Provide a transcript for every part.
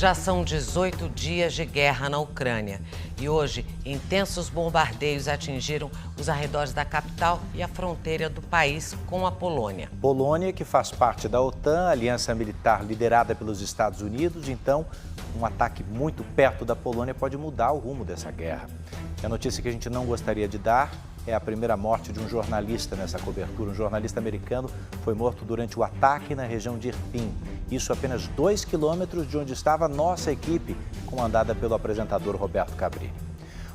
Já são 18 dias de guerra na Ucrânia e hoje intensos bombardeios atingiram os arredores da capital e a fronteira do país com a Polônia. Polônia, que faz parte da OTAN, aliança militar liderada pelos Estados Unidos, então um ataque muito perto da Polônia pode mudar o rumo dessa guerra. E a notícia que a gente não gostaria de dar é a primeira morte de um jornalista nessa cobertura. Um jornalista americano foi morto durante o ataque na região de Irpin. Isso a apenas 2 quilômetros de onde estava a nossa equipe, comandada pelo apresentador Roberto Cabrini.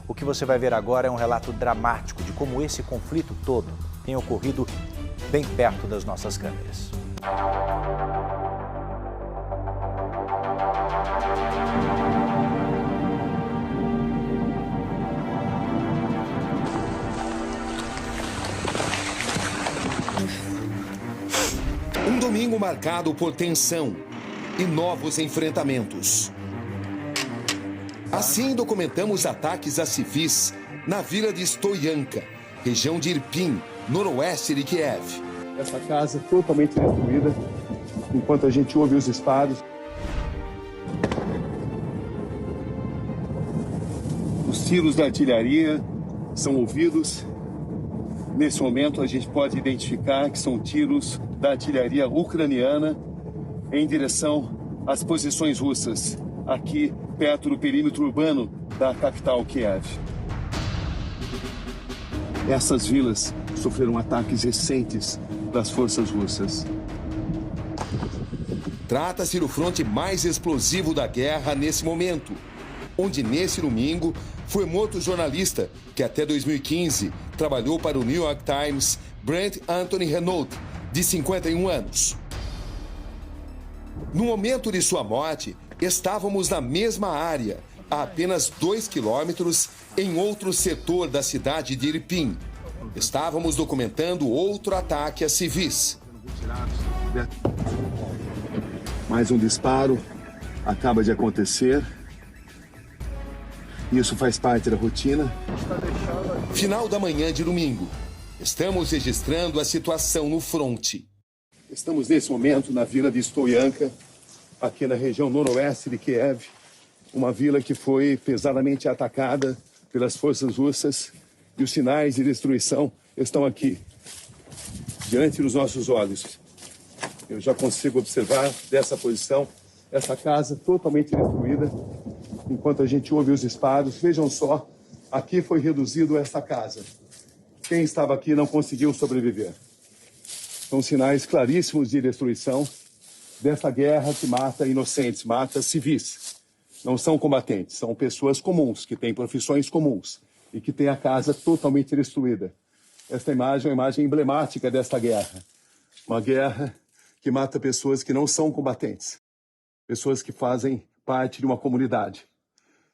O que você vai ver agora é um relato dramático de como esse conflito todo tem ocorrido bem perto das nossas câmeras. Um domingo marcado por tensão e novos enfrentamentos. Assim documentamos ataques a civis na vila de Stoyanka, região de Irpin, noroeste de Kiev. Essa casa totalmente destruída, enquanto a gente ouve os disparos. Os tiros da artilharia são ouvidos. Nesse momento a gente pode identificar que são tiros da artilharia ucraniana em direção às posições russas, aqui perto do perímetro urbano da capital Kiev. Essas vilas sofreram ataques recentes das forças russas. Trata-se do fronte mais explosivo da guerra nesse momento, onde nesse domingo foi morto o jornalista que até 2015 trabalhou para o New York Times, Brent Anthony Renault, de 51 anos. No momento de sua morte, estávamos na mesma área, a apenas 2 quilômetros, em outro setor da cidade de Irpin. Estávamos documentando outro ataque a civis. Mais um disparo acaba de acontecer. Isso faz parte da rotina. Final da manhã de domingo. Estamos registrando a situação no fronte. Estamos nesse momento na vila de Stoyanka, aqui na região noroeste de Kiev. Uma vila que foi pesadamente atacada pelas forças russas e os sinais de destruição estão aqui, diante dos nossos olhos. Eu já consigo observar dessa posição essa casa totalmente destruída, enquanto a gente ouve os disparos. Vejam só, aqui foi reduzido essa casa. Quem estava aqui não conseguiu sobreviver. São sinais claríssimos de destruição dessa guerra que mata inocentes, mata civis. Não são combatentes, são pessoas comuns, que têm profissões comuns e que têm a casa totalmente destruída. Esta imagem é uma imagem emblemática desta guerra. Uma guerra que mata pessoas que não são combatentes. Pessoas que fazem parte de uma comunidade,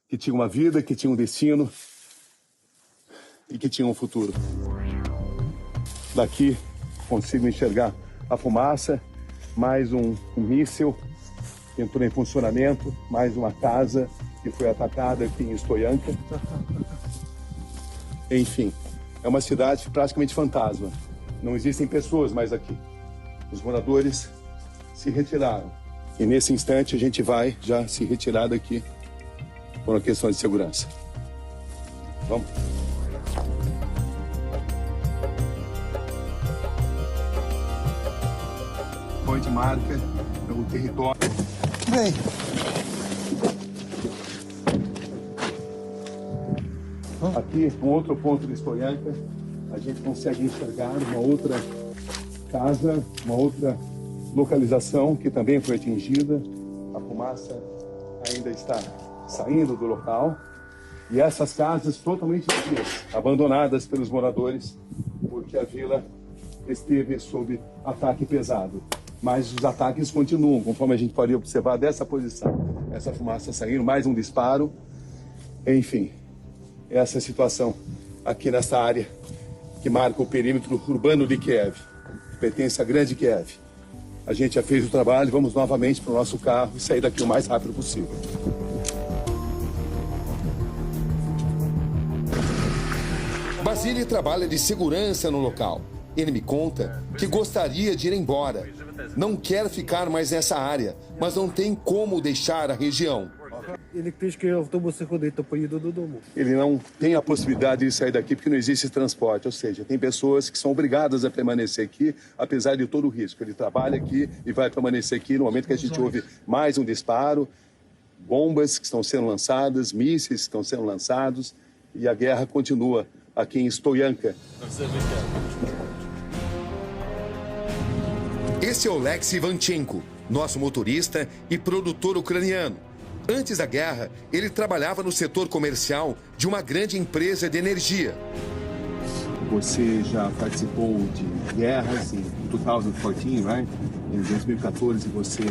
que tinham uma vida, que tinham um destino e que tinham um futuro. Daqui consigo enxergar a fumaça, mais um míssil que entrou em funcionamento, mais uma casa que foi atacada aqui em Stoyanka. Enfim, é uma cidade praticamente fantasma. Não existem pessoas mais aqui. Os moradores se retiraram. E nesse instante a gente vai já se retirar daqui por uma questão de segurança. Vamos. Ponte marca o território. Vem. Aqui, um outro ponto de Stoyanka, a gente consegue enxergar uma outra casa, uma outra localização que também foi atingida. A fumaça ainda está saindo do local. E essas casas totalmente vazias, abandonadas pelos moradores, porque a vila esteve sob ataque pesado. Mas os ataques continuam, conforme a gente pode observar dessa posição. Essa fumaça saindo, mais um disparo. Enfim, essa é a situação aqui nessa área que marca o perímetro urbano de Kiev. Pertence à grande Kiev. A gente já fez o trabalho, vamos novamente para o nosso carro e sair daqui o mais rápido possível. Basile trabalha de segurança no local. Ele me conta que gostaria de ir embora. Não quer ficar mais nessa área, mas não tem como deixar a região. Ele não tem a possibilidade de sair daqui porque não existe transporte, ou seja, tem pessoas que são obrigadas a permanecer aqui, apesar de todo o risco. Ele trabalha aqui e vai permanecer aqui no momento que a gente ouve mais um disparo, bombas que estão sendo lançadas, mísseis que estão sendo lançados, e a guerra continua aqui em Stoyanka. Esse é o Oleksiy Ivanchenko, nosso motorista e produtor ucraniano. Antes da guerra, ele trabalhava no setor comercial de uma grande empresa de energia. Você já participou de guerras em 2014, right? Em 2014 você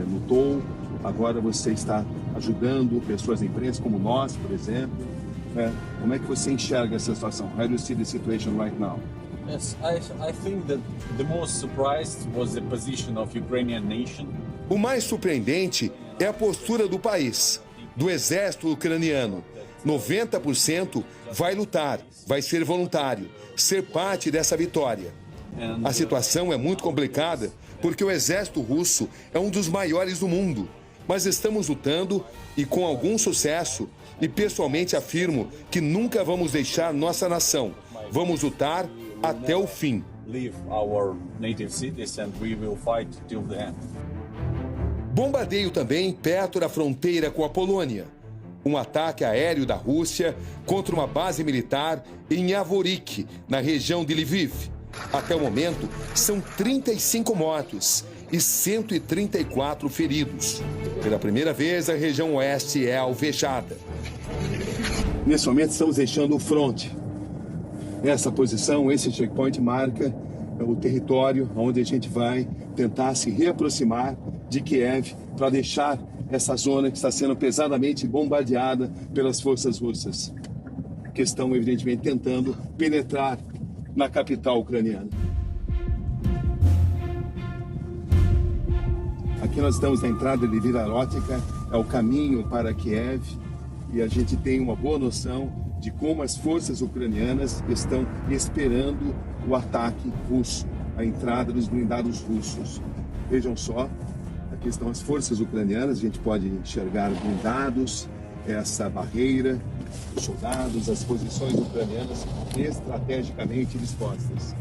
lutou, agora você está ajudando pessoas, empresas como nós, por exemplo. Como é que você enxerga essa situação? How do you see the situation right now? Yes, I think that the most surprised was the position of Ukrainian nation. O mais surpreendente é a postura do país, do exército ucraniano. 90% vai lutar, vai ser voluntário, ser parte dessa vitória. A situação é muito complicada porque o exército russo é um dos maiores do mundo. Mas estamos lutando e com algum sucesso. E pessoalmente afirmo que nunca vamos deixar nossa nação. Vamos lutar até o fim. Bombardeio também perto da fronteira com a Polônia. Um ataque aéreo da Rússia contra uma base militar em Yavoryk, na região de Lviv. Até o momento, são 35 mortos e 134 feridos. Pela primeira vez, a região oeste é alvejada. Nesse momento, estamos deixando o fronte. Essa posição, esse checkpoint marca o território onde a gente vai tentar se reaproximar de Kiev para deixar essa zona que está sendo pesadamente bombardeada pelas forças russas, que estão, evidentemente, tentando penetrar na capital ucraniana. Aqui nós estamos na entrada de Vilarótica, é o caminho para Kiev, e a gente tem uma boa noção de como as forças ucranianas estão esperando o ataque russo, a entrada dos blindados russos. Vejam só, aqui estão as forças ucranianas, a gente pode enxergar blindados, essa barreira, os soldados, as posições ucranianas estrategicamente dispostas.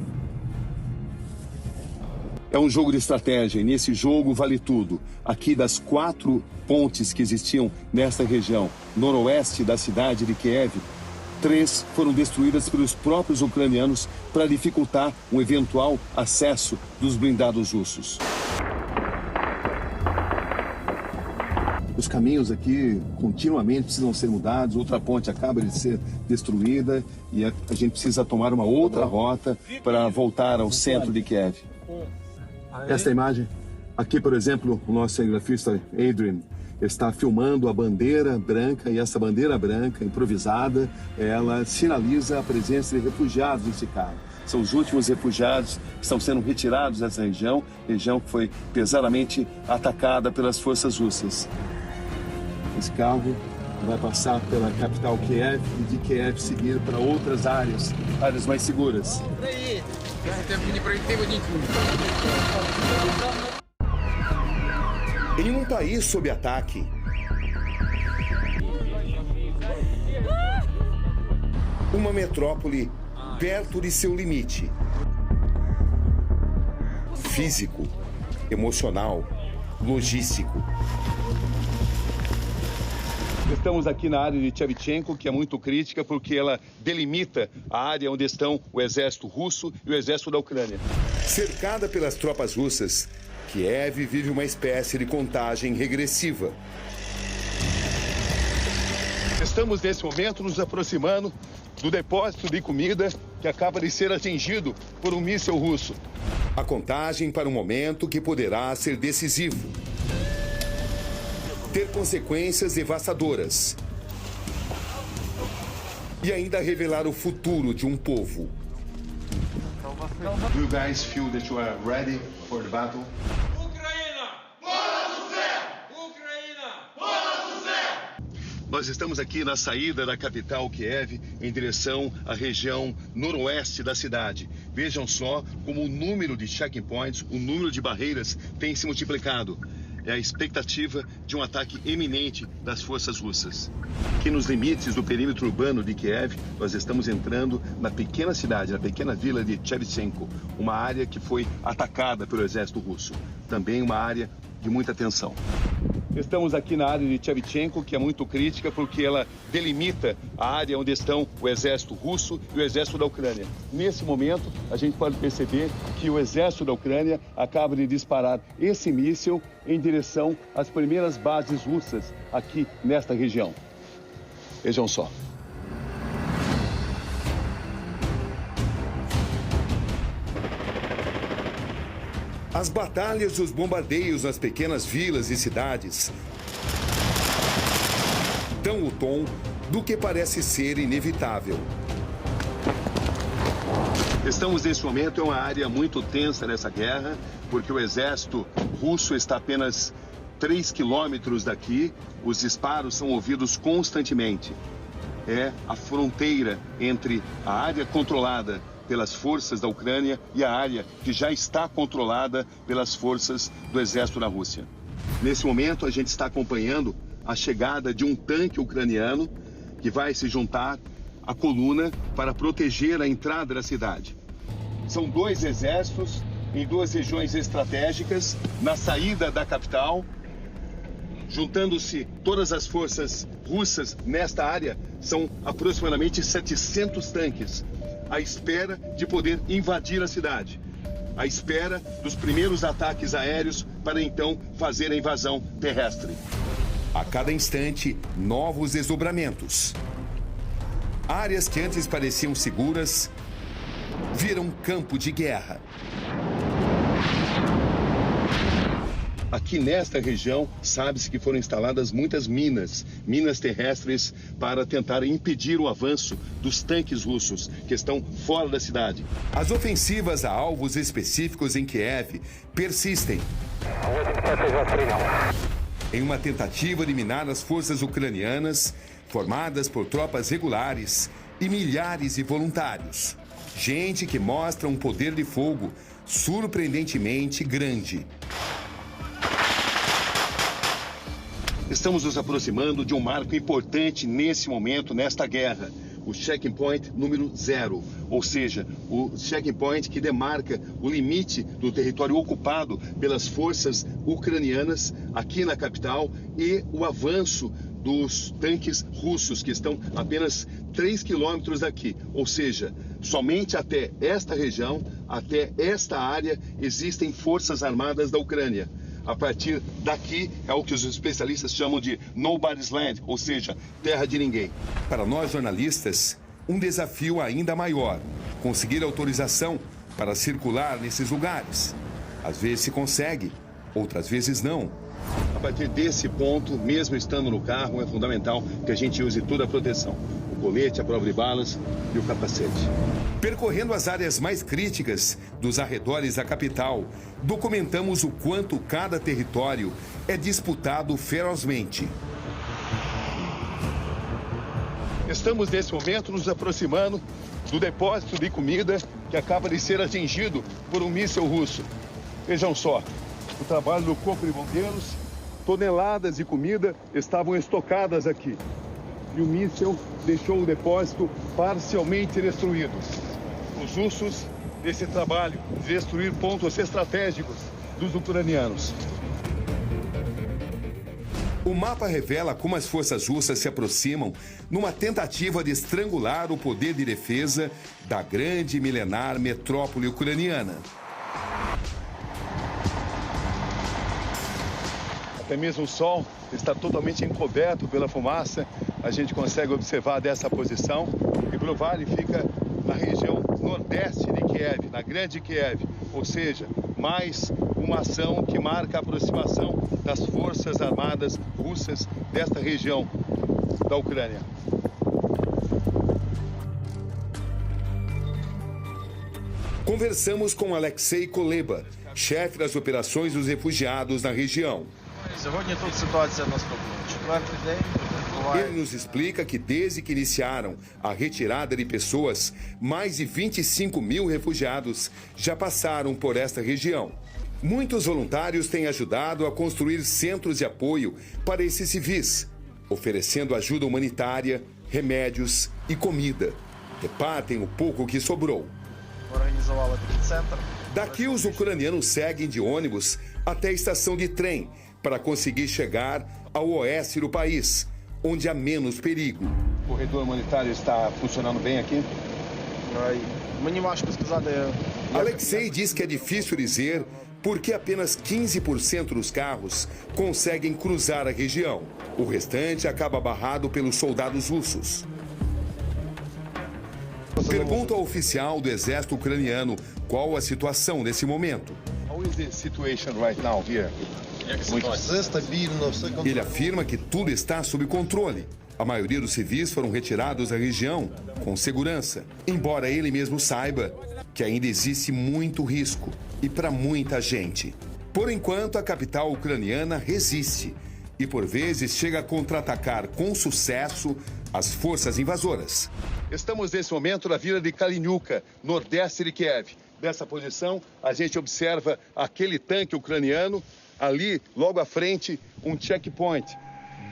É um jogo de estratégia e nesse jogo vale tudo. Aqui das 4 pontes que existiam nesta região noroeste da cidade de Kiev, 3 foram destruídas pelos próprios ucranianos para dificultar um eventual acesso dos blindados russos. Os caminhos aqui continuamente precisam ser mudados, outra ponte acaba de ser destruída e a gente precisa tomar uma outra rota para voltar ao centro de Kiev. Esta imagem, aqui por exemplo, o nosso cinegrafista Adrian está filmando a bandeira branca e essa bandeira branca improvisada, ela sinaliza a presença de refugiados nesse carro. São os últimos refugiados que estão sendo retirados dessa região que foi pesadamente atacada pelas forças russas. Esse carro vai passar pela capital Kiev e de Kiev seguir para outras áreas mais seguras. Em um país sob ataque, uma metrópole perto de seu limite físico, emocional, logístico. Estamos aqui na área de Shevchenko, que é muito crítica porque ela delimita a área onde estão o exército russo e o exército da Ucrânia. Cercada pelas tropas russas, Kiev vive uma espécie de contagem regressiva. Estamos, nesse momento, nos aproximando do depósito de comida que acaba de ser atingido por um míssil russo. A contagem para um momento que poderá ser decisivo. Ter consequências devastadoras. E ainda revelar o futuro de um povo. Do you guys feel that you are ready for the battle? Nós estamos aqui na saída da capital Kiev, em direção à região noroeste da cidade. Vejam só como o número de checkpoints, o número de barreiras tem se multiplicado. É a expectativa de um ataque iminente das forças russas. Aqui nos limites do perímetro urbano de Kiev, nós estamos entrando na pequena cidade, na pequena vila de Shevchenko, uma área que foi atacada pelo exército russo. Também uma área de muita tensão. Estamos aqui na área de Shevchenko, que é muito crítica porque ela delimita a área onde estão o exército russo e o exército da Ucrânia. Nesse momento, a gente pode perceber que o exército da Ucrânia acaba de disparar esse míssil em direção às primeiras bases russas aqui nesta região. Vejam só. As batalhas e os bombardeios nas pequenas vilas e cidades dão o tom do que parece ser inevitável. Estamos nesse momento em uma área muito tensa nessa guerra, porque o exército russo está apenas 3 quilômetros daqui, os disparos são ouvidos constantemente. É a fronteira entre a área controlada pelas forças da Ucrânia e a área que já está controlada pelas forças do exército da Rússia. Nesse momento, a gente está acompanhando a chegada de um tanque ucraniano que vai se juntar à coluna para proteger a entrada da cidade. São 2 exércitos em 2 regiões estratégicas na saída da capital. Juntando-se todas as forças russas nesta área, são aproximadamente 700 tanques, à espera de poder invadir a cidade, à espera dos primeiros ataques aéreos para então fazer a invasão terrestre. A cada instante, novos desdobramentos. Áreas que antes pareciam seguras viram campo de guerra. Aqui nesta região, sabe-se que foram instaladas muitas minas terrestres para tentar impedir o avanço dos tanques russos que estão fora da cidade. As ofensivas a alvos específicos em Kiev persistem. Em uma tentativa de minar as forças ucranianas, formadas por tropas regulares e milhares de voluntários. Gente que mostra um poder de fogo surpreendentemente grande. Estamos nos aproximando de um marco importante nesse momento, nesta guerra. O checkpoint número 0, ou seja, o checkpoint que demarca o limite do território ocupado pelas forças ucranianas aqui na capital e o avanço dos tanques russos que estão apenas 3 quilômetros daqui, ou seja, somente até esta região, até esta área, existem forças armadas da Ucrânia. A partir daqui é o que os especialistas chamam de nobody's land, ou seja, terra de ninguém. Para nós jornalistas, um desafio ainda maior: conseguir autorização para circular nesses lugares. Às vezes se consegue, outras vezes não. A partir desse ponto, mesmo estando no carro, é fundamental que a gente use toda a proteção: o colete, a prova de balas e o capacete. Percorrendo as áreas mais críticas dos arredores da capital, documentamos o quanto cada território é disputado ferozmente. Estamos, nesse momento, nos aproximando do depósito de comida que acaba de ser atingido por um míssil russo. Vejam só, o trabalho do Corpo de Bombeiros, toneladas de comida estavam estocadas aqui. E o míssil deixou o depósito parcialmente destruído. Os russos, nesse trabalho de destruir pontos estratégicos dos ucranianos. O mapa revela como as forças russas se aproximam numa tentativa de estrangular o poder de defesa da grande e milenar metrópole ucraniana. Até mesmo o sol está totalmente encoberto pela fumaça. A gente consegue observar dessa posição. E Brovary fica na região nordeste de Kiev, na grande Kiev. Ou seja, mais uma ação que marca a aproximação das forças armadas russas desta região da Ucrânia. Conversamos com Alexei Koleba, chefe das operações dos refugiados na região. Сьогодні тут ситуація наступна. 4-й день Ele nos explica que desde que iniciaram a retirada de pessoas, mais de 25 mil refugiados já passaram por esta região. Muitos voluntários têm ajudado a construir centros de apoio para esses civis, oferecendo ajuda humanitária, remédios e comida. Repartem o pouco que sobrou. Daqui, os ucranianos seguem de ônibus até a estação de trem para conseguir chegar ao oeste do país, onde há menos perigo. O corredor humanitário está funcionando bem aqui? Alexei diz que é difícil dizer porque apenas 15% dos carros conseguem cruzar a região. O restante acaba barrado pelos soldados russos. Pergunta ao oficial do exército ucraniano qual a situação nesse momento. How is the situation right now here? Ele afirma que tudo está sob controle. A maioria dos civis foram retirados da região com segurança, embora ele mesmo saiba que ainda existe muito risco e para muita gente. Por enquanto, a capital ucraniana resiste e, por vezes, chega a contra-atacar com sucesso as forças invasoras. Estamos nesse momento na vila de Kalininka, nordeste de Kiev. Dessa posição, a gente observa aquele tanque ucraniano. Ali, logo à frente, um checkpoint.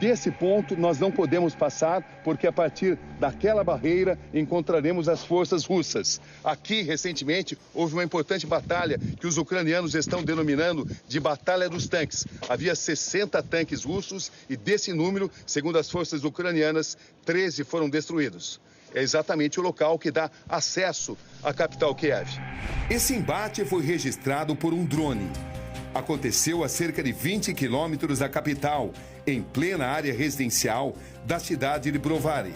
Desse ponto, nós não podemos passar, porque a partir daquela barreira encontraremos as forças russas. Aqui, recentemente, houve uma importante batalha que os ucranianos estão denominando de Batalha dos Tanques. Havia 60 tanques russos e, desse número, segundo as forças ucranianas, 13 foram destruídos. É exatamente o local que dá acesso à capital Kiev. Esse embate foi registrado por um drone. Aconteceu a cerca de 20 quilômetros da capital, em plena área residencial da cidade de Brovary.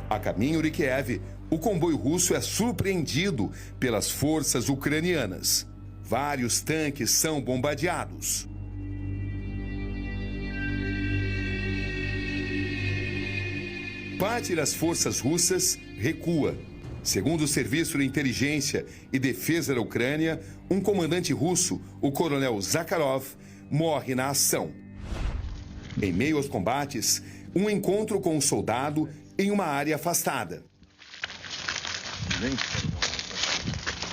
A caminho de Kiev, o comboio russo é surpreendido pelas forças ucranianas. Vários tanques são bombardeados. Parte das forças russas recua. Segundo o Serviço de Inteligência e Defesa da Ucrânia, um comandante russo, o coronel Zakharov, morre na ação. Em meio aos combates, um encontro com um soldado em uma área afastada.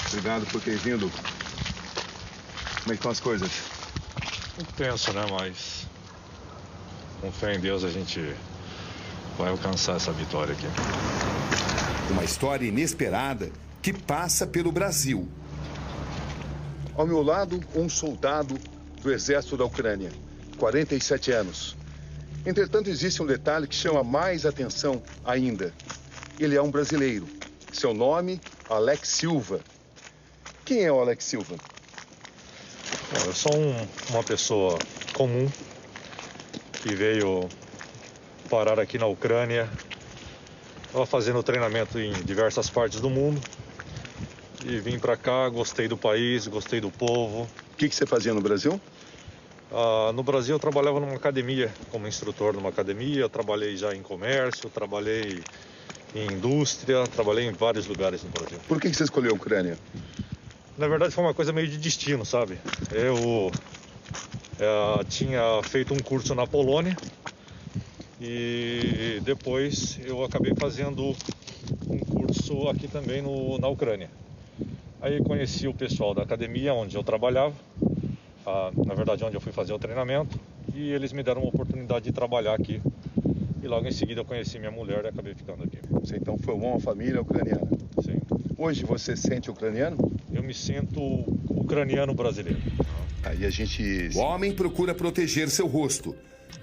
Obrigado por ter vindo. Como é que estão as coisas? Muito tenso, né? Mas com fé em Deus a gente vai alcançar essa vitória aqui. Uma história inesperada que passa pelo Brasil. Ao meu lado, um soldado do exército da Ucrânia, 47 anos. Entretanto, existe um detalhe que chama mais atenção ainda. Ele é um brasileiro. Seu nome, Alex Silva. Quem é o Alex Silva? Bom, eu sou uma pessoa comum que veio parar aqui na Ucrânia. Estava fazendo treinamento em diversas partes do mundo e vim para cá, gostei do país, gostei do povo. O que você fazia no Brasil? No Brasil eu trabalhava numa academia, como instrutor numa academia, trabalhei já em comércio, trabalhei em indústria, trabalhei em vários lugares no Brasil. Por que você escolheu a Ucrânia? Na verdade foi uma coisa meio de destino, sabe? Eu tinha feito um curso na Polônia e depois eu acabei fazendo um curso aqui também na Ucrânia. Aí conheci o pessoal da academia onde eu trabalhava, na verdade onde eu fui fazer o treinamento, e eles me deram uma oportunidade de trabalhar aqui. E logo em seguida eu conheci minha mulher e acabei ficando aqui. Você então formou uma família ucraniana? Sim. Hoje você se sente ucraniano? Eu me sinto ucraniano brasileiro. Aí a gente... O homem procura proteger seu rosto,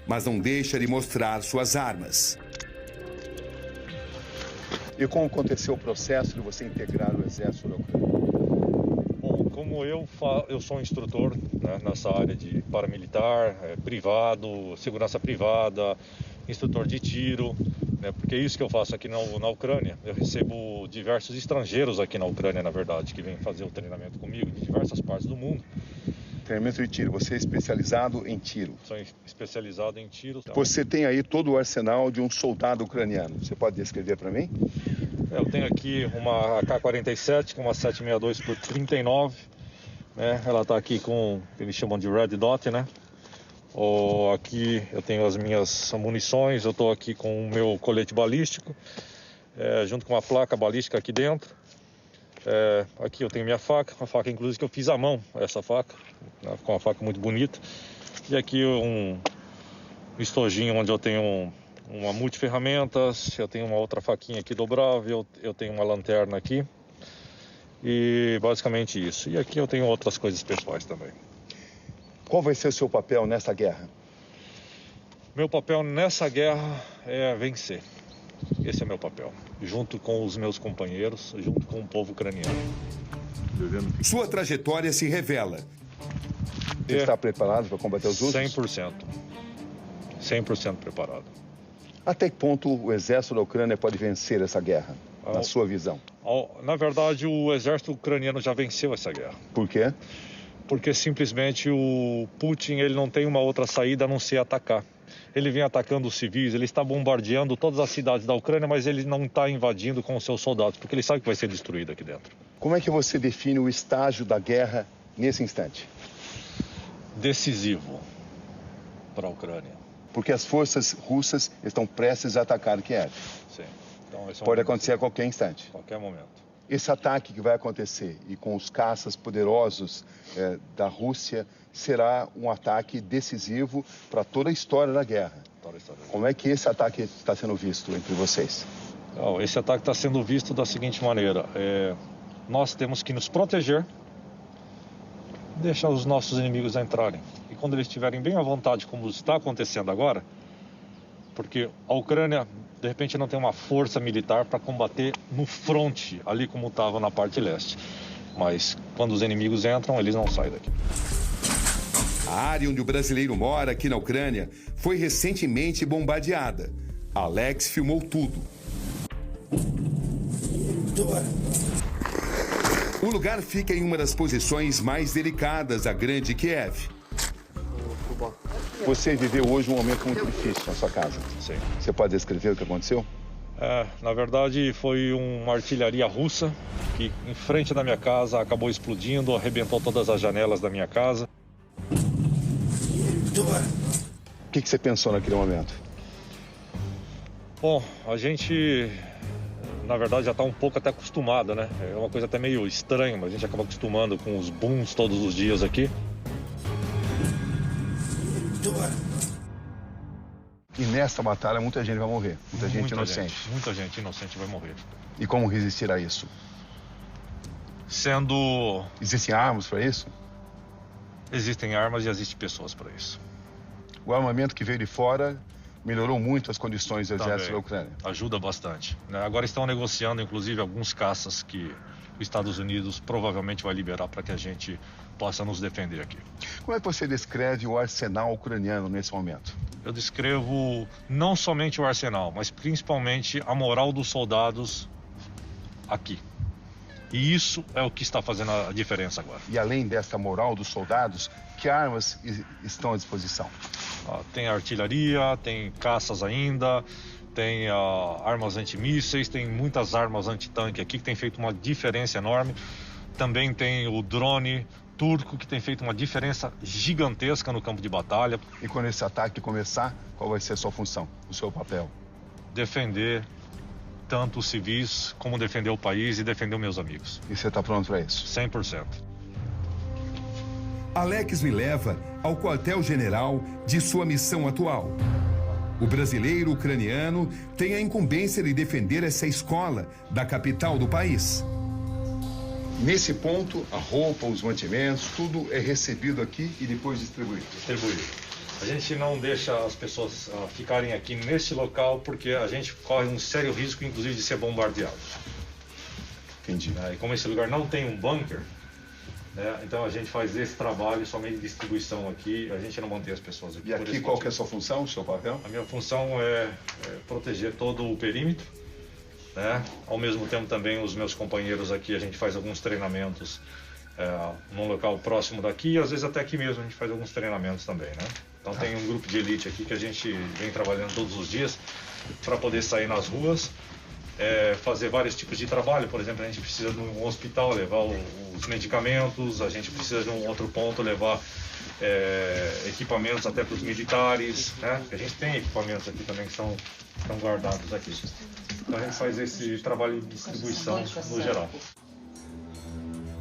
mas não deixa de mostrar suas armas. E como aconteceu o processo de você integrar o exército da Ucrânia? Bom, como eu sou um instrutor, né, nessa área de paramilitar, privado, segurança privada, instrutor de tiro, né, porque é isso que eu faço aqui na Ucrânia. Eu recebo diversos estrangeiros aqui na Ucrânia, na verdade, que vêm fazer o treinamento comigo de diversas partes do mundo. Treinamento de tiro, você é especializado em tiro? Sou especializado em tiro. Você tem aí todo o arsenal de um soldado ucraniano. Você pode descrever para mim? Eu tenho aqui uma AK-47 com uma 7.62 por 39, né? Ela está aqui com o que eles chamam de Red Dot, né? Aqui eu tenho as minhas munições, eu estou aqui com o meu colete balístico, junto com uma placa balística aqui dentro. Aqui eu tenho minha faca, uma faca inclusive que eu fiz à mão, essa faca, né, com uma faca muito bonita. E aqui um estojinho onde eu tenho uma multiferramentas, eu tenho uma outra faquinha aqui dobrável, eu tenho uma lanterna aqui. E basicamente isso. E aqui eu tenho outras coisas pessoais também. Qual vai ser o seu papel nessa guerra? Meu papel nessa guerra é vencer. Esse é meu papel. Junto com os meus companheiros, junto com o povo ucraniano. Sua trajetória se revela. Você está preparado para combater os russos? 100%. 100% preparado. Até que ponto o exército da Ucrânia pode vencer essa guerra, na sua visão? Na verdade, o exército ucraniano já venceu essa guerra. Por quê? Porque simplesmente o Putin ele não tem uma outra saída a não ser atacar. Ele vem atacando os civis, ele está bombardeando todas as cidades da Ucrânia, mas ele não está invadindo com os seus soldados, porque ele sabe que vai ser destruído aqui dentro. Como é que você define o estágio da guerra nesse instante? Decisivo para a Ucrânia. Porque as forças russas estão prestes a atacar Kiev. Sim. Então, esse Pode acontecer a qualquer instante. Qualquer momento. Esse ataque que vai acontecer e com os caças poderosos da Rússia será um ataque decisivo para toda a história da guerra. Como é que esse ataque está sendo visto entre vocês? Esse ataque está sendo visto da seguinte maneira. Nós temos que nos proteger, deixar os nossos inimigos entrarem. E quando eles estiverem bem à vontade, como está acontecendo agora, porque a Ucrânia, de repente, não tem uma força militar para combater no fronte, ali como estava na parte leste. Mas quando os inimigos entram, eles não saem daqui. A área onde o brasileiro mora, aqui na Ucrânia, foi recentemente bombardeada. Alex filmou tudo. O lugar fica em uma das posições mais delicadas da grande Kiev. Você viveu hoje um momento muito difícil na sua casa. Sim. Você pode descrever o que aconteceu? Na verdade, foi uma artilharia russa que, em frente da minha casa, acabou explodindo, arrebentou todas as janelas da minha casa. O que você pensou naquele momento? Bom, a gente, na verdade, já está um pouco até acostumado, né? É uma coisa até meio estranha, mas a gente acaba acostumando com os booms todos os dias aqui. E nessa batalha muita gente vai morrer, muita gente inocente. Muita gente inocente vai morrer. E como resistir a isso? Existem armas para isso? Existem armas e existem pessoas para isso. O armamento que veio de fora melhorou muito as condições do exército da Ucrânia. Ajuda bastante. Agora estão negociando, inclusive, alguns caças que os Estados Unidos provavelmente vai liberar para que a gente possa nos defender aqui. Como é que você descreve o arsenal ucraniano nesse momento? Eu descrevo não somente o arsenal, mas principalmente a moral dos soldados aqui. E isso é o que está fazendo a diferença agora. E além dessa moral dos soldados, que armas estão à disposição? Tem artilharia, tem caças ainda, tem armas antimísseis, tem muitas armas antitanque aqui que tem feito uma diferença enorme. Também tem o drone turco que tem feito uma diferença gigantesca no campo de batalha. E quando esse ataque começar, qual vai ser a sua função, o seu papel? Defender tanto os civis como defender o país e defender os meus amigos. E você está pronto para isso? 100%. Alex me leva ao quartel-general de sua missão atual. O brasileiro ucraniano tem a incumbência de defender essa escola da capital do país. Nesse ponto, a roupa, os mantimentos, tudo é recebido aqui e depois distribuído. A gente não deixa as pessoas ficarem aqui nesse local porque a gente corre um sério risco, inclusive, de ser bombardeado. Entendi. E como esse lugar não tem um bunker, então a gente faz esse trabalho somente de distribuição aqui, a gente não mantém as pessoas aqui. E aqui qual que é a sua função, o seu papel? A minha função é proteger todo o perímetro. Ao mesmo tempo também os meus companheiros aqui, a gente faz alguns treinamentos num local próximo daqui e às vezes até aqui mesmo a gente faz alguns treinamentos também, Então tem um grupo de elite aqui que a gente vem trabalhando todos os dias para poder sair nas ruas, fazer vários tipos de trabalho. Por exemplo, a gente precisa de um hospital levar os medicamentos, a gente precisa de um outro ponto levar equipamentos até para os militares, né? A gente tem equipamentos aqui também que estão guardados aqui. Então a gente faz esse trabalho de distribuição no geral.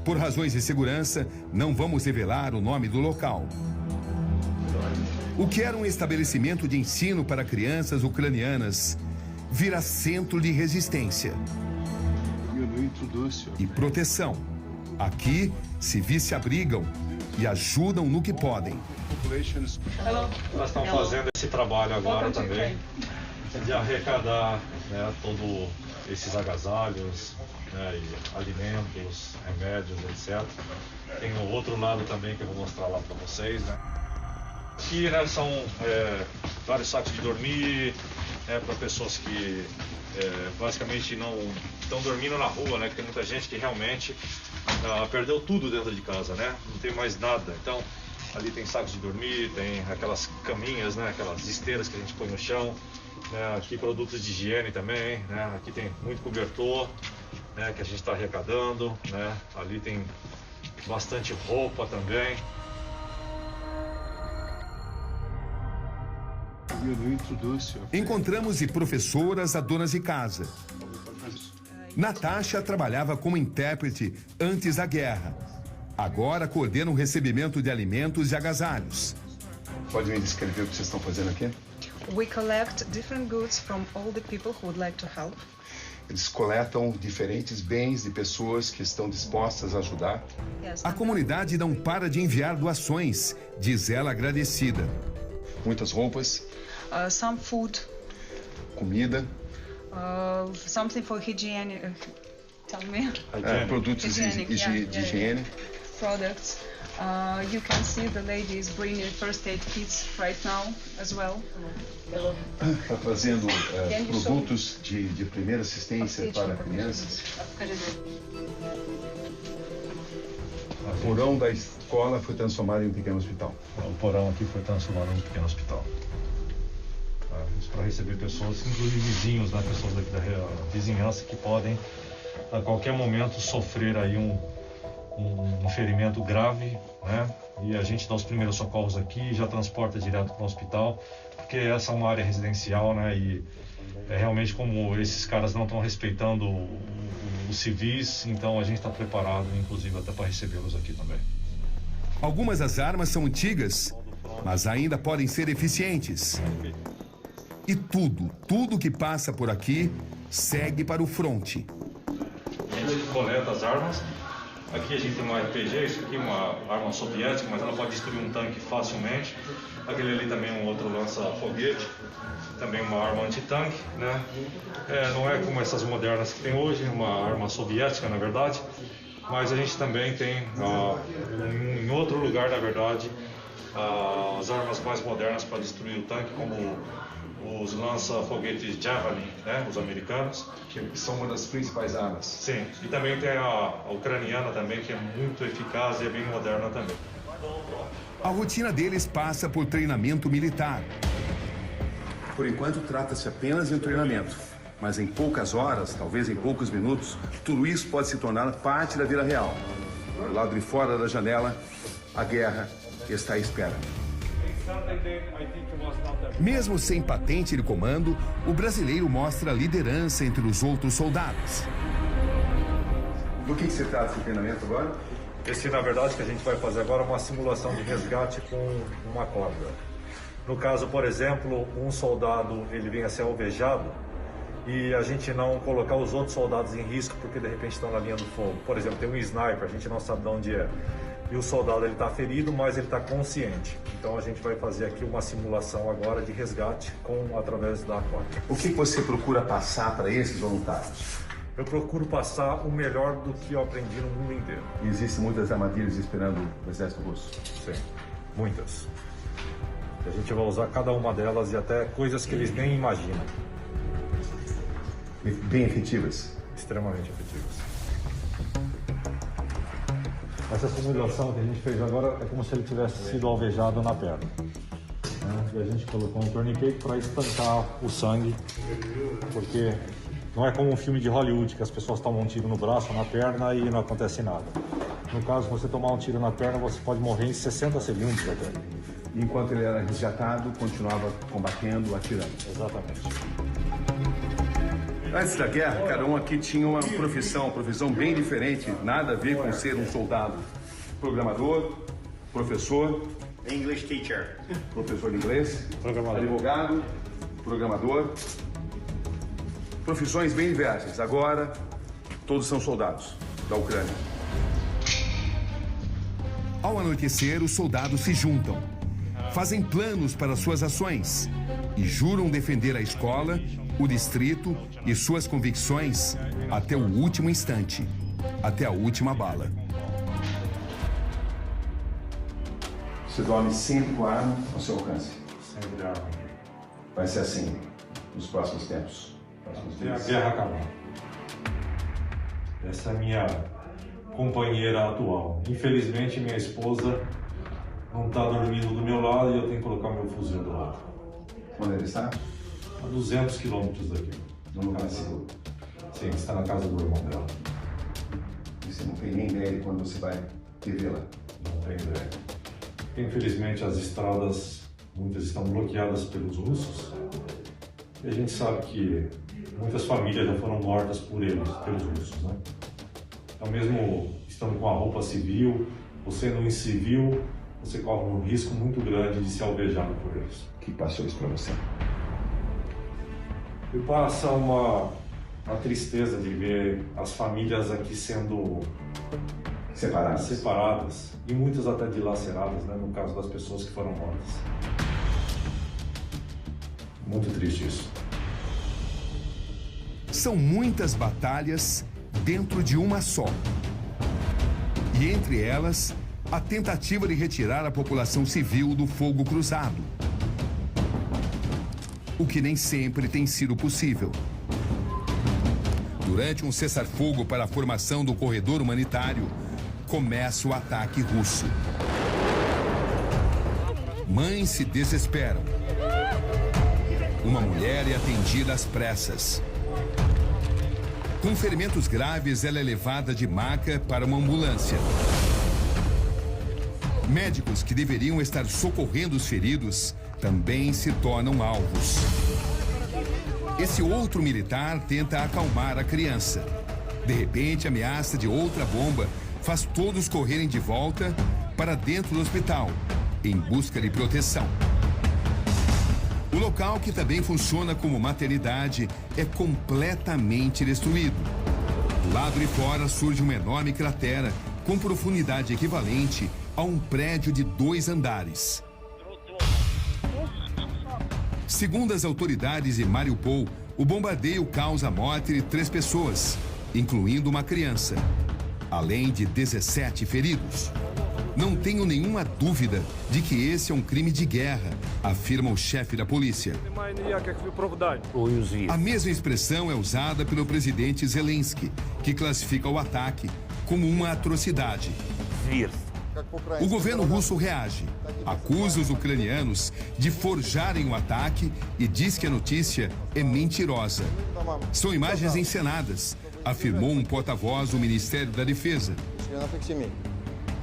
Por razões de segurança, não vamos revelar o nome do local. O que era um estabelecimento de ensino para crianças ucranianas vira centro de resistência e proteção. Aqui, civis se abrigam e ajudam no que podem. Nós estamos fazendo esse trabalho agora também de arrecadar, né, todos esses agasalhos, né, e alimentos, remédios, etc. Tem o outro lado também que eu vou mostrar lá para vocês, né? Aqui, né, são vários sacos de dormir, para pessoas que basicamente não estão dormindo na rua, né? Que tem muita gente que realmente perdeu tudo dentro de casa, né? Não tem mais nada. Então, ali tem sacos de dormir, tem aquelas caminhas, né? Aquelas esteiras que a gente põe no chão. Né? Aqui produtos de higiene também, né? Aqui tem muito cobertor, né? Que a gente está arrecadando, né? Ali tem bastante roupa também. Encontramos de professoras a donas de casa. Natasha trabalhava como intérprete antes da guerra. Agora coordena o recebimento de alimentos e agasalhos. Pode me descrever o que vocês estão fazendo aqui? We collect different goods from all the people who would like to help. Eles coletam diferentes bens de pessoas que estão dispostas a ajudar. A comunidade não para de enviar doações, diz ela agradecida. Muitas roupas, Some food, comida, something for hygiene. Tell me. produtos de higiene. Products. You can see the ladies bringing first aid kits right now as well. Está trazendo produtos de primeira assistência para crianças. O porão da escola foi transformado em um pequeno hospital. O porão aqui foi transformado em um pequeno hospital. Isso para receber pessoas, inclusive vizinhos, né? Pessoas daqui da vizinhança que podem a qualquer momento sofrer aí um ferimento grave, né? E a gente dá os primeiros socorros aqui e já transporta direto para o hospital, porque essa é uma área residencial, né? E realmente, como esses caras não estão respeitando os civis, então a gente está preparado, inclusive, até para recebê-los aqui também. Algumas das armas são antigas, mas ainda podem ser eficientes. E tudo que passa por aqui segue para o fronte. A gente coleta as armas. Aqui a gente tem uma RPG, isso aqui é uma arma soviética, mas ela pode destruir um tanque facilmente. Aquele ali também é um outro lança-foguete, também uma arma antitanque, né? Não é como essas modernas que tem hoje, uma arma soviética, na verdade. Mas a gente também tem, em outro lugar, na verdade, as armas mais modernas para destruir o tanque, como os lança-foguetes Javelin, né, os americanos. Que são uma das principais armas. Sim, e também tem a ucraniana também, que é muito eficaz e é bem moderna também. A rotina deles passa por treinamento militar. Por enquanto, trata-se apenas de um treinamento. Mas em poucas horas, talvez em poucos minutos, tudo isso pode se tornar parte da vida real. Do lado de fora da janela, a guerra está à espera. Mesmo sem patente de comando, o brasileiro mostra liderança entre os outros soldados. Do que se trata esse treinamento agora? Esse, na verdade, que a gente vai fazer agora é uma simulação de resgate com uma corda. No caso, por exemplo, um soldado ele vem a ser alvejado e a gente não colocar os outros soldados em risco porque de repente estão na linha do fogo. Por exemplo, tem um sniper, a gente não sabe de onde é. E o soldado ele está ferido, mas ele está consciente. Então a gente vai fazer aqui uma simulação agora de resgate através da corda. O que você procura passar para esses voluntários? Eu procuro passar o melhor do que eu aprendi no mundo inteiro. E existem muitas armadilhas esperando o exército russo? Sim, muitas. A gente vai usar cada uma delas e até coisas que eles nem imaginam. Bem efetivas? Extremamente efetivas. Essa simulação que a gente fez agora é como se ele tivesse sido alvejado na perna. E a gente colocou um tourniquet para estancar o sangue, porque não é como um filme de Hollywood que as pessoas tomam um tiro no braço, na perna e não acontece nada. No caso, você tomar um tiro na perna, você pode morrer em 60 segundos até. Enquanto ele era resgatado, continuava combatendo, atirando. Exatamente. Antes da guerra, cada um aqui tinha uma profissão bem diferente, nada a ver com ser um soldado. Programador, professor. English teacher. Professor de inglês. Programador. Advogado, programador. Profissões bem diversas. Agora, todos são soldados da Ucrânia. Ao anoitecer, os soldados se juntam, fazem planos para suas ações e juram defender a escola, o distrito e suas convicções até o último instante, até a última bala. Você dorme sempre com a arma ao seu alcance. Sempre arma. Vai ser assim nos próximos tempos. Até a guerra acabar. Essa é a minha companheira atual. Infelizmente, minha esposa não está dormindo do meu lado e eu tenho que colocar meu fuzil do lado. Onde ele está? A 200 quilômetros daqui. No lugar seguro. Sim, está na casa do irmão dela. E você não tem nem ideia de quando você vai revê-la? Não tenho ideia. Infelizmente, as estradas, muitas estão bloqueadas pelos russos. E a gente sabe que muitas famílias já foram mortas por eles, pelos russos, né? Então, mesmo estando com a roupa civil, ou sendo incivil, você corre um risco muito grande de ser alvejado por eles. O que passou isso para você? E passa uma tristeza de ver as famílias aqui sendo separadas e muitas até dilaceradas, né, no caso das pessoas que foram mortas. Muito triste isso. São muitas batalhas dentro de uma só. E entre elas, a tentativa de retirar a população civil do fogo cruzado. O que nem sempre tem sido possível. Durante um cessar-fogo para a formação do corredor humanitário, começa o ataque russo. Mães se desesperam. Uma mulher é atendida às pressas. Com ferimentos graves, ela é levada de maca para uma ambulância. Médicos que deveriam estar socorrendo os feridos também se tornam alvos. Esse outro militar tenta acalmar a criança. De repente, a ameaça de outra bomba faz todos correrem de volta para dentro do hospital, em busca de proteção. O local, que também funciona como maternidade, é completamente destruído. Do lado de fora surge uma enorme cratera com profundidade equivalente a um prédio de 2 andares. Segundo as autoridades de Mariupol, o bombardeio causa a morte de 3 pessoas, incluindo uma criança, além de 17 feridos. Não tenho nenhuma dúvida de que esse é um crime de guerra, afirma o chefe da polícia. A mesma expressão é usada pelo presidente Zelensky, que classifica o ataque como uma atrocidade. O governo russo reage, acusa os ucranianos de forjarem o ataque e diz que a notícia é mentirosa. São imagens encenadas, afirmou um porta-voz do Ministério da Defesa.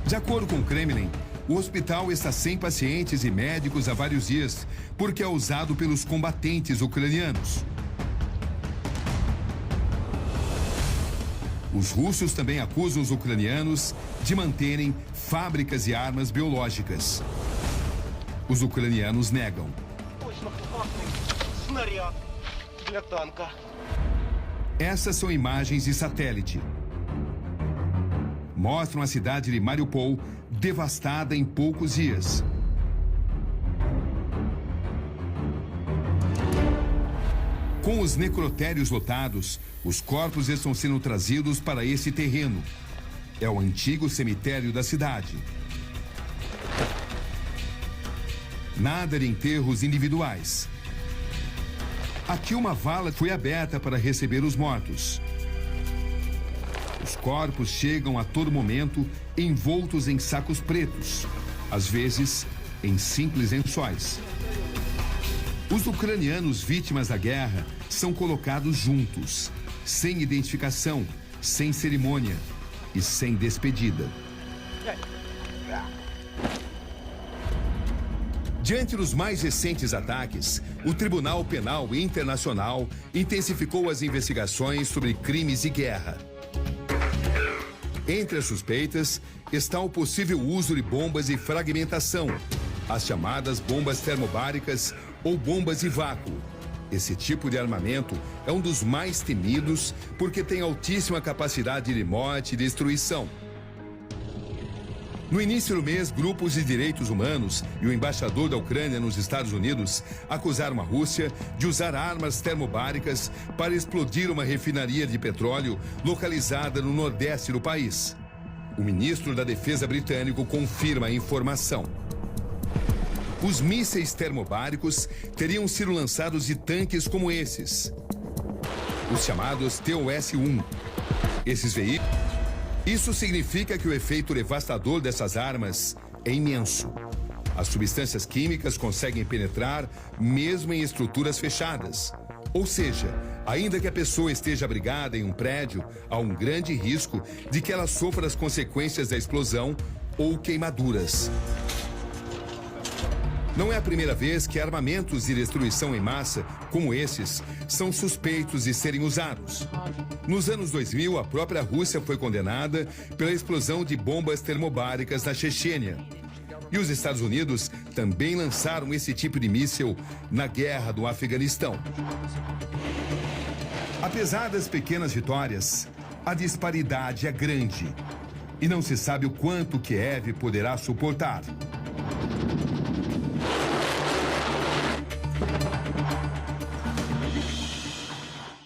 De acordo com o Kremlin, o hospital está sem pacientes e médicos há vários dias, porque é usado pelos combatentes ucranianos. Os russos também acusam os ucranianos de manterem fábricas de armas biológicas. Os ucranianos negam. Essas são imagens de satélite. Mostram a cidade de Mariupol devastada em poucos dias. Com os necrotérios lotados, os corpos estão sendo trazidos para esse terreno. É o antigo cemitério da cidade. Nada de enterros individuais. Aqui uma vala foi aberta para receber os mortos. Os corpos chegam a todo momento envoltos em sacos pretos, às vezes em simples lençóis. Os ucranianos vítimas da guerra são colocados juntos, sem identificação, sem cerimônia e sem despedida. Diante dos mais recentes ataques, o Tribunal Penal Internacional intensificou as investigações sobre crimes de guerra. Entre as suspeitas está o possível uso de bombas de fragmentação, as chamadas bombas termobáricas ou bombas de vácuo. Esse tipo de armamento é um dos mais temidos porque tem altíssima capacidade de morte e destruição. No início do mês, grupos de direitos humanos e o embaixador da Ucrânia nos Estados Unidos acusaram a Rússia de usar armas termobáricas para explodir uma refinaria de petróleo localizada no nordeste do país. O ministro da Defesa britânico confirma a informação. Os mísseis termobáricos teriam sido lançados de tanques como esses, os chamados TOS-1. Esses veículos. Isso significa que o efeito devastador dessas armas é imenso. As substâncias químicas conseguem penetrar mesmo em estruturas fechadas. Ou seja, ainda que a pessoa esteja abrigada em um prédio, há um grande risco de que ela sofra as consequências da explosão ou queimaduras. Não é a primeira vez que armamentos de destruição em massa, como esses, são suspeitos de serem usados. Nos anos 2000, a própria Rússia foi condenada pela explosão de bombas termobáricas na Chechênia. E os Estados Unidos também lançaram esse tipo de míssil na guerra do Afeganistão. Apesar das pequenas vitórias, a disparidade é grande. E não se sabe o quanto Kiev poderá suportar.